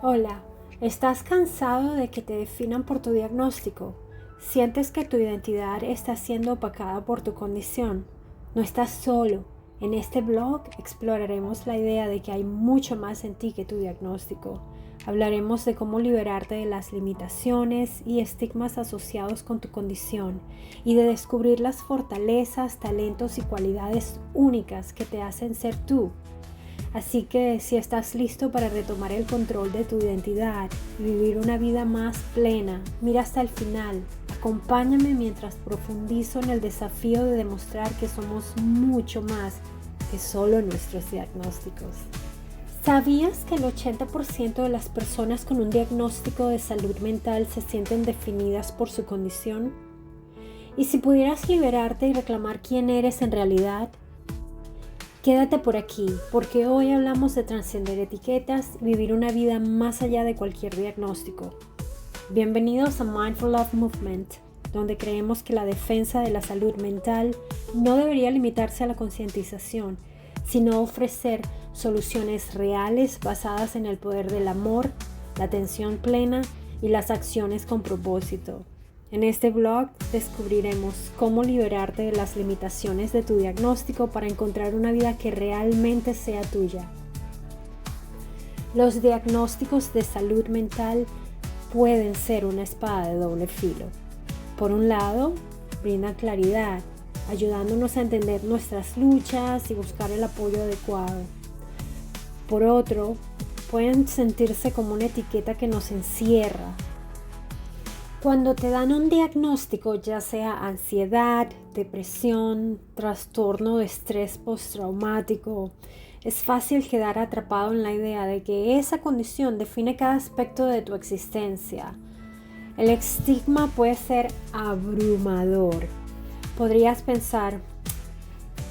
Hola, ¿estás cansado de que te definan por tu diagnóstico? ¿Sientes que tu identidad está siendo opacada por tu condición? No estás solo. En este blog exploraremos la idea de que hay mucho más en ti que tu diagnóstico. Hablaremos de cómo liberarte de las limitaciones y estigmas asociados con tu condición y de descubrir las fortalezas, talentos y cualidades únicas que te hacen ser tú. Así que si estás listo para retomar el control de tu identidad y vivir una vida más plena, mira hasta el final. Acompáñame mientras profundizo en el desafío de demostrar que somos mucho más que solo nuestros diagnósticos. ¿Sabías que el 80% de las personas con un diagnóstico de salud mental se sienten definidas por su condición? ¿Y si pudieras liberarte y reclamar quién eres en realidad? Quédate por aquí, porque hoy hablamos de trascender etiquetas y vivir una vida más allá de cualquier diagnóstico. Bienvenidos a Mindful Love Movement, donde creemos que la defensa de la salud mental no debería limitarse a la concientización, sino ofrecer soluciones reales basadas en el poder del amor, la atención plena y las acciones con propósito. En este blog descubriremos cómo liberarte de las limitaciones de tu diagnóstico para encontrar una vida que realmente sea tuya. Los diagnósticos de salud mental pueden ser una espada de doble filo. Por un lado, brindan claridad, ayudándonos a entender nuestras luchas y buscar el apoyo adecuado. Por otro, pueden sentirse como una etiqueta que nos encierra. Cuando te dan un diagnóstico, ya sea ansiedad, depresión, trastorno de estrés postraumático, es fácil quedar atrapado en la idea de que esa condición define cada aspecto de tu existencia. El estigma puede ser abrumador. Podrías pensar,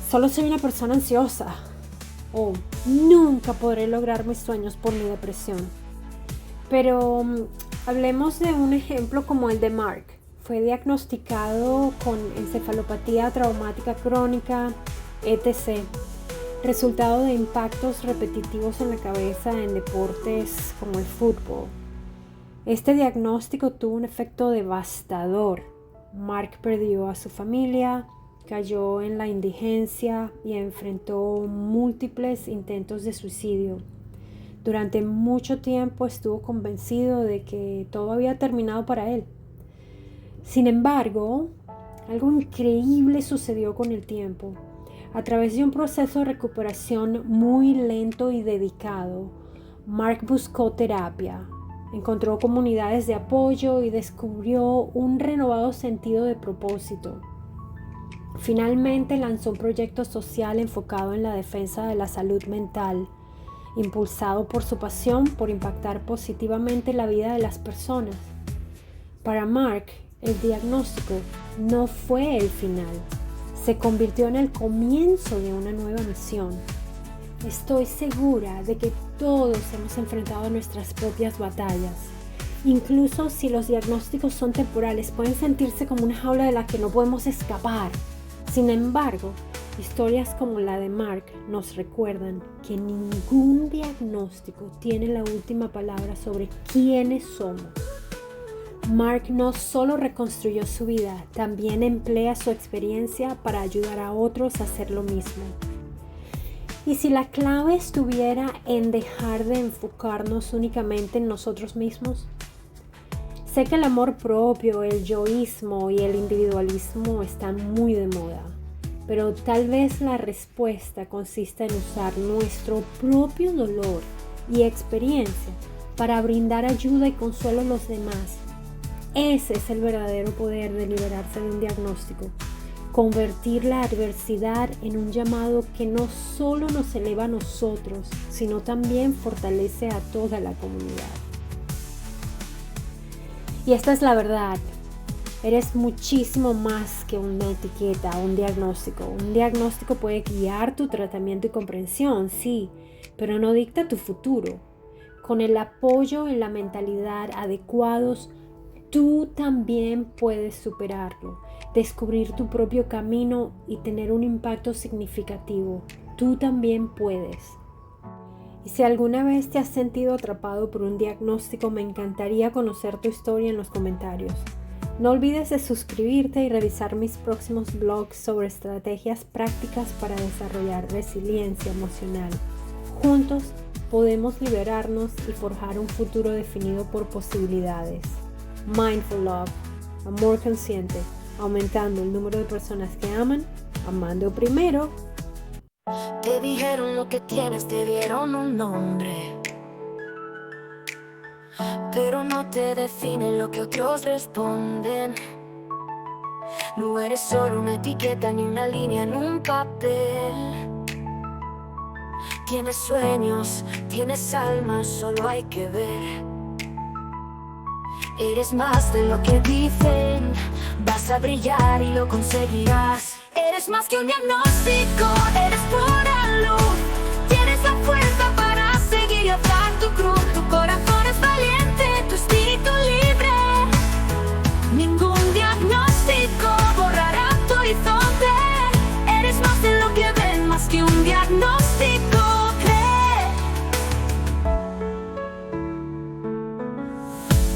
solo soy una persona ansiosa, o nunca podré lograr mis sueños por mi depresión. Pero hablemos de un ejemplo como el de Mark. Fue diagnosticado con encefalopatía traumática crónica, etc., resultado de impactos repetitivos en la cabeza en deportes como el fútbol. Este diagnóstico tuvo un efecto devastador. Mark perdió a su familia, cayó en la indigencia y enfrentó múltiples intentos de suicidio. Durante mucho tiempo estuvo convencido de que todo había terminado para él. Sin embargo, algo increíble sucedió con el tiempo. A través de un proceso de recuperación muy lento y dedicado, Mark buscó terapia, encontró comunidades de apoyo y descubrió un renovado sentido de propósito. Finalmente lanzó un proyecto social enfocado en la defensa de la salud mental, impulsado por su pasión por impactar positivamente la vida de las personas. Para Mark, el diagnóstico no fue el final, se convirtió en el comienzo de una nueva misión. Estoy segura de que todos hemos enfrentado nuestras propias batallas. Incluso si los diagnósticos son temporales, pueden sentirse como una jaula de la que no podemos escapar. Sin embargo, historias como la de Mark nos recuerdan que ningún diagnóstico tiene la última palabra sobre quiénes somos. Mark no solo reconstruyó su vida, también emplea su experiencia para ayudar a otros a hacer lo mismo. Y si la clave estuviera en dejar de enfocarnos únicamente en nosotros mismos, sé que el amor propio, el yoísmo y el individualismo están muy de moda, pero tal vez la respuesta consista en usar nuestro propio dolor y experiencia para brindar ayuda y consuelo a los demás. Ese es el verdadero poder de liberarse de un diagnóstico, convertir la adversidad en un llamado que no solo nos eleva a nosotros, sino también fortalece a toda la comunidad. Y esta es la verdad. Eres muchísimo más que una etiqueta o un diagnóstico. Un diagnóstico puede guiar tu tratamiento y comprensión, sí, pero no dicta tu futuro. Con el apoyo y la mentalidad adecuados, tú también puedes superarlo, descubrir tu propio camino y tener un impacto significativo. Tú también puedes. Y si alguna vez te has sentido atrapado por un diagnóstico, me encantaría conocer tu historia en los comentarios. No olvides de suscribirte y revisar mis próximos blogs sobre estrategias prácticas para desarrollar resiliencia emocional. Juntos podemos liberarnos y forjar un futuro definido por posibilidades. Mindful Love, amor consciente, aumentando el número de personas que aman, amando primero. Te dijeron lo que tienes, te dieron un nombre, pero no te define lo que otros responden. No eres solo una etiqueta ni una línea en un papel. Tienes sueños, tienes alma, solo hay que ver. Eres más de lo que dicen, vas a brillar y lo conseguirás. Eres más que un diagnóstico, eres pura luz. Tienes la fuerza para seguir y alzar tu cruz. Tu corazón es valiente, tu espíritu libre. Ningún diagnóstico borrará tu horizonte. Eres más de lo que ven, más que un diagnóstico.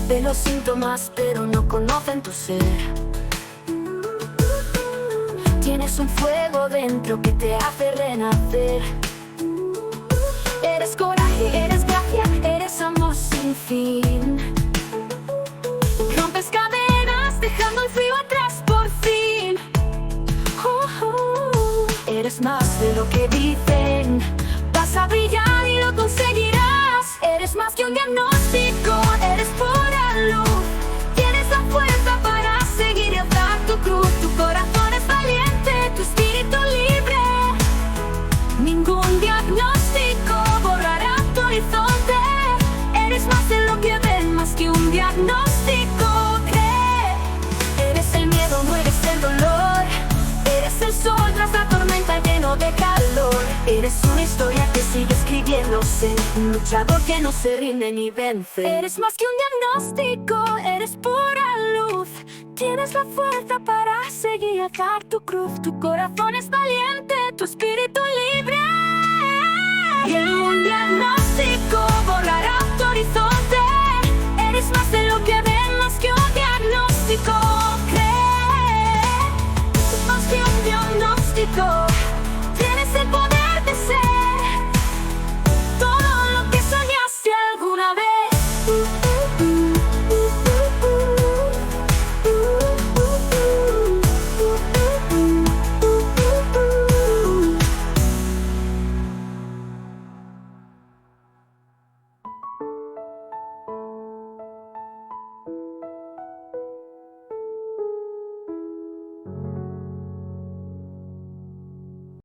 Ve los síntomas, pero no conocen tu ser. Tienes un fuego dentro que te hace renacer. Eres coraje, eres gracia, eres amor sin fin. Rompes cadenas, dejando el frío atrás por fin. Eres más de lo que dicen, vas a brillar y lo conseguirás. Eres más que un diagnóstico, eres pura luz. Tienes la fuerza para seguir y alzar tu cruz. Tu corazón es valiente, tu espíritu libre. Ningún diagnóstico borrará tu horizonte. Eres más de lo que ven, más que un diagnóstico. Cree, eres el miedo, no eres el dolor. Eres el sol tras la tormenta lleno de calor. Eres una historia que sigue escribiéndose, un luchador que no se rinde ni vence. Eres más que un diagnóstico, eres pura luz. Tienes la fuerza para seguir y alzar tu cruz. Tu corazón es valiente, tu espíritu libre. Y un diagnóstico borra